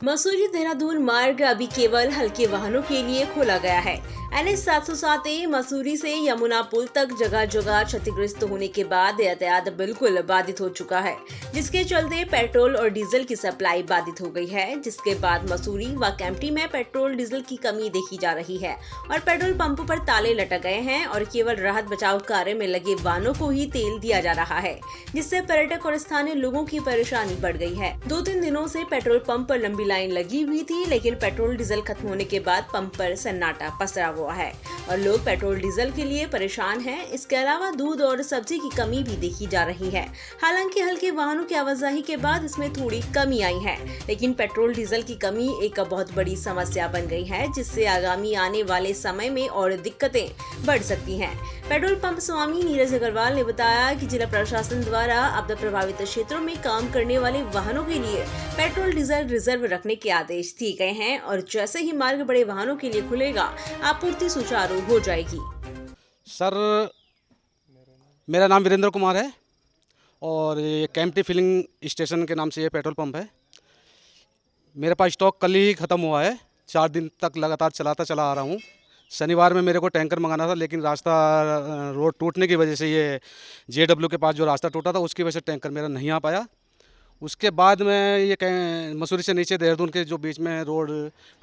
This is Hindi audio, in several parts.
मसूरी देहरादून मार्ग अभी केवल हल्के वाहनों के लिए खोला गया है। NH 707A मसूरी से यमुना पुल तक जगह जगह क्षतिग्रस्त होने के बाद यातायात बिल्कुल बाधित हो चुका है, जिसके चलते पेट्रोल और डीजल की सप्लाई बाधित हो गई है। जिसके बाद मसूरी व कैंपटी में पेट्रोल डीजल की कमी देखी जा रही है और पेट्रोल पंपों पर ताले लटक गए हैं और केवल राहत बचाव कार्य में लगे वाहनों को ही तेल दिया जा रहा है, जिससे पर्यटक और स्थानीय लोगों की परेशानी बढ़ गई है। 2-3 दिनों से पेट्रोल पंप पर लंबी लाइन लगी हुई थी, लेकिन पेट्रोल डीजल खत्म होने के बाद पंप पर सन्नाटा पसरा हुआ है और लोग पेट्रोल डीजल के लिए परेशान हैं। इसके अलावा दूध और सब्जी की कमी भी देखी जा रही है। हालांकि हल्के वाहनों की आवाजाही के बाद इसमें थोड़ी कमी आई है, लेकिन पेट्रोल डीजल की कमी एक बहुत बड़ी समस्या बन गई है, जिससे आगामी आने वाले समय में और दिक्कतें बढ़ सकती हैं। पेट्रोल पंप स्वामी नीरज अग्रवाल ने बताया कि जिला प्रशासन द्वारा आपदा प्रभावित क्षेत्रों में काम करने वाले वाहनों के लिए पेट्रोल डीजल रिजर्व रखने के आदेश दिए गए हैं और जैसे ही मार्ग बड़े वाहनों के लिए खुलेगा, आपूर्ति सुचारू हो जाएगी। सर, मेरा नाम वीरेंद्र कुमार है और ये कैंपटी फिलिंग स्टेशन के नाम से ये पेट्रोल पंप है। मेरे पास स्टॉक कल ही ख़त्म हुआ है। 4 दिन तक लगातार चलाता चला आ रहा हूँ। शनिवार में मेरे को टैंकर मंगाना था, लेकिन रास्ता रोड टूटने की वजह से ये JW के पास जो रास्ता टूटा था उसकी वजह से टैंकर मेरा नहीं आ पाया। उसके बाद में ये मसूरी से नीचे देहरादून के जो बीच में रोड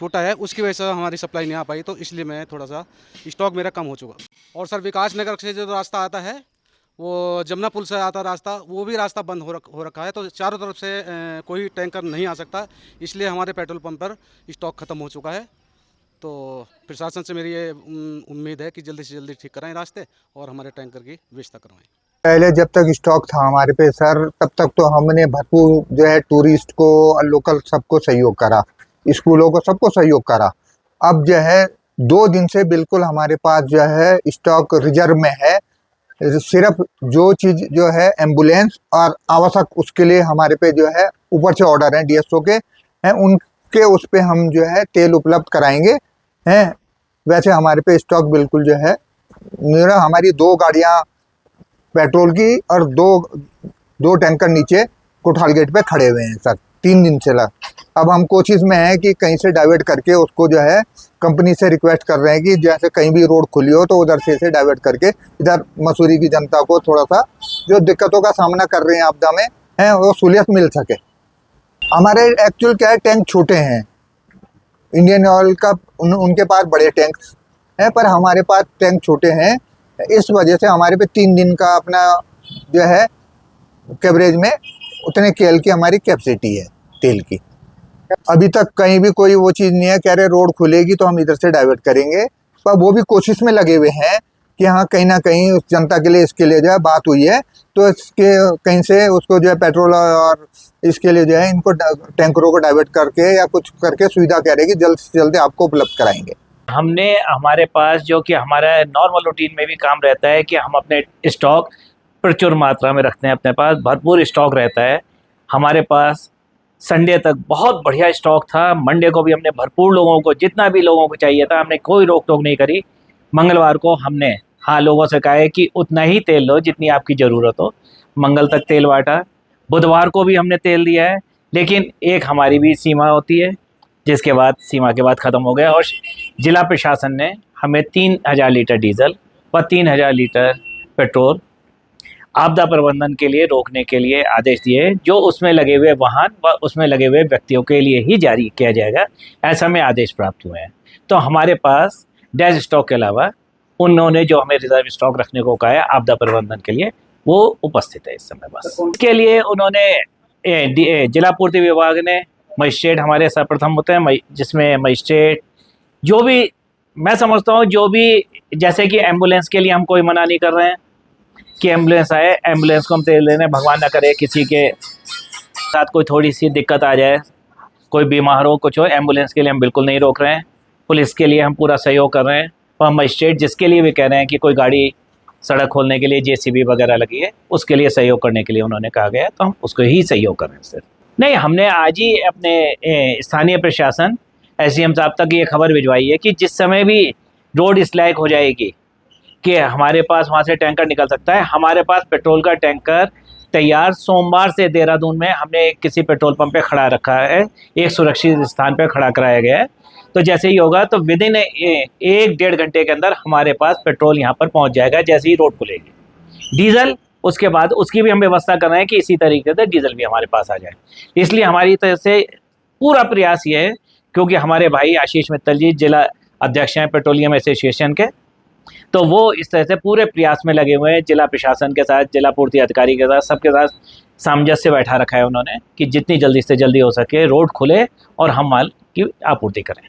टूटा है उसकी वजह से हमारी सप्लाई नहीं आ पाई, तो इसलिए मैं थोड़ा सा स्टॉक मेरा कम हो चुका। और सर, विकास नगर से जो रास्ता आता है वो जमुना पुल से आता रास्ता, वो भी रास्ता बंद हो रखा है, तो चारों तरफ से कोई टैंकर नहीं आ सकता। इसलिए हमारे पेट्रोल पंप पर स्टॉक ख़त्म हो चुका है। तो प्रशासन से मेरी ये उम्मीद है कि जल्दी से जल्दी ठीक कराएं रास्ते और हमारे टैंकर की व्यवस्था करवाएं। पहले जब तक स्टॉक था हमारे पे सर, तब तक तो हमने भरपूर जो है टूरिस्ट को और लोकल सबको सहयोग करा, स्कूलों को सबको सहयोग करा। अब जो है 2 दिन से बिल्कुल हमारे पास जो है स्टॉक रिजर्व में है। सिर्फ जो चीज़ जो है एम्बुलेंस और आवश्यक उसके लिए हमारे पे जो है ऊपर से ऑर्डर हैं DSO के हैं, उनके उस पे हम जो है तेल उपलब्ध कराएंगे हैं। वैसे हमारे पे स्टॉक बिल्कुल जो है मेरा, हमारी 2 गाड़ियाँ पेट्रोल की और दो टैंकर नीचे कोठाल गेट पे खड़े हुए हैं सर, 3 दिन से लग। अब हम कोशिश में हैं कि कहीं से डाइवर्ट करके उसको जो है कंपनी से रिक्वेस्ट कर रहे हैं कि जैसे कहीं भी रोड खुली हो तो उधर से इसे डाइवर्ट करके इधर मसूरी की जनता को थोड़ा सा जो दिक्कतों का सामना कर रहे हैं आपदा में है वो सहूलियत मिल सके। हमारे एक्चुअल क्या है, टैंक छोटे हैं। इंडियन ऑयल का उनके पास बड़े टैंक्स हैं, पर हमारे पास टैंक छोटे हैं। इस वजह से हमारे पे 3 दिन का अपना जो है कवरेज में उतने KL की हमारी कैपेसिटी है तेल की। अभी तक कहीं भी कोई वो चीज़ नहीं है कह रहे रोड खुलेगी तो हम इधर से डाइवर्ट करेंगे, पर वो भी कोशिश में लगे हुए हैं कि हाँ कहीं ना कहीं उस जनता के लिए इसके लिए जो है बात हुई है, तो इसके कहीं से उसको जो है पेट्रोल और इसके लिए जो है इनको टैंकरों को डाइवर्ट करके या कुछ करके सुविधा कह रहे हैं कि जल्द से जल्द आपको उपलब्ध कराएंगे। हमने हमारे पास जो कि हमारा नॉर्मल रूटीन में भी काम रहता है कि हम अपने स्टॉक प्रचुर मात्रा में रखते हैं, अपने पास भरपूर स्टॉक रहता है। हमारे पास संडे तक बहुत बढ़िया स्टॉक था। मंडे को भी हमने भरपूर लोगों को, जितना भी लोगों को चाहिए था, हमने कोई रोक टोक नहीं करी। मंगलवार को हमने लोगों से कहा है कि उतना ही तेल लो जितनी आपकी ज़रूरत हो। मंगल तक तेल बांटा। बुधवार को भी हमने तेल दिया है, लेकिन एक हमारी भी सीमा होती है जिसके बाद सीमा के बाद ख़त्म हो गया। और जिला प्रशासन ने हमें 3000 लीटर डीजल व 3000 लीटर पेट्रोल आपदा प्रबंधन के लिए रोकने के लिए आदेश दिए, जो उसमें लगे हुए वाहन व उसमें लगे हुए व्यक्तियों के लिए ही जारी किया जाएगा, ऐसा हमें आदेश प्राप्त हुए हैं। तो हमारे पास डैश स्टॉक के अलावा उन्होंने जो हमें रिजर्व स्टॉक रखने को कहा है आपदा प्रबंधन के लिए, वो उपस्थित है इस समय। बस इसके लिए उन्होंने जिला पूर्ति विभाग ने, मजिस्ट्रेट हमारे सर्वप्रथम होते हैं, जिसमें मजिस्ट्रेट जो भी, मैं समझता हूँ जो भी, जैसे कि एम्बुलेंस के लिए हम कोई मना नहीं कर रहे हैं कि एम्बुलेंस आए, एम्बुलेंस को हम तेल देने, भगवान ना करे किसी के साथ कोई थोड़ी सी दिक्कत आ जाए, कोई बीमार हो, कुछ हो, एम्बुलेंस के लिए हम बिल्कुल नहीं रोक रहे हैं। पुलिस के लिए हम पूरा सहयोग कर रहे हैं। और मजिस्ट्रेट जिसके लिए भी कह रहे हैं कि कोई गाड़ी सड़क खोलने के लिए JCB वगैरह लगी है, उसके लिए सहयोग करने के लिए उन्होंने कहा गया, तो हम उसको ही सहयोग कर रहे हैं सर। नहीं, हमने आज ही अपने स्थानीय प्रशासन SDM साहब तक ये खबर भिजवाई है कि जिस समय भी रोड स्लैग हो जाएगी कि हमारे पास वहाँ से टैंकर निकल सकता है। हमारे पास पेट्रोल का टैंकर तैयार। सोमवार से देहरादून में हमने किसी पेट्रोल पंप पे खड़ा रखा है, एक सुरक्षित स्थान पे खड़ा कराया गया है। तो जैसे ही होगा तो विद इन 1-1.5 घंटे के अंदर हमारे पास पेट्रोल यहाँ पर पहुँच जाएगा जैसे ही रोड खुलेगी। डीजल उसके बाद उसकी भी हम व्यवस्था कर रहे हैं कि इसी तरीके से डीजल भी हमारे पास आ जाए। इसलिए हमारी तरफ से पूरा प्रयास ये है, क्योंकि हमारे भाई आशीष मित्तल जी जिला अध्यक्ष हैं पेट्रोलियम एसोसिएशन के, तो वो इस तरह से पूरे प्रयास में लगे हुए हैं। जिला प्रशासन के साथ, जिला पूर्ति अधिकारी के साथ, सबके साथ सामंजस्य बैठा रखा है उन्होंने कि जितनी जल्दी से जल्दी हो सके रोड खुले और हम माल की आपूर्ति करें।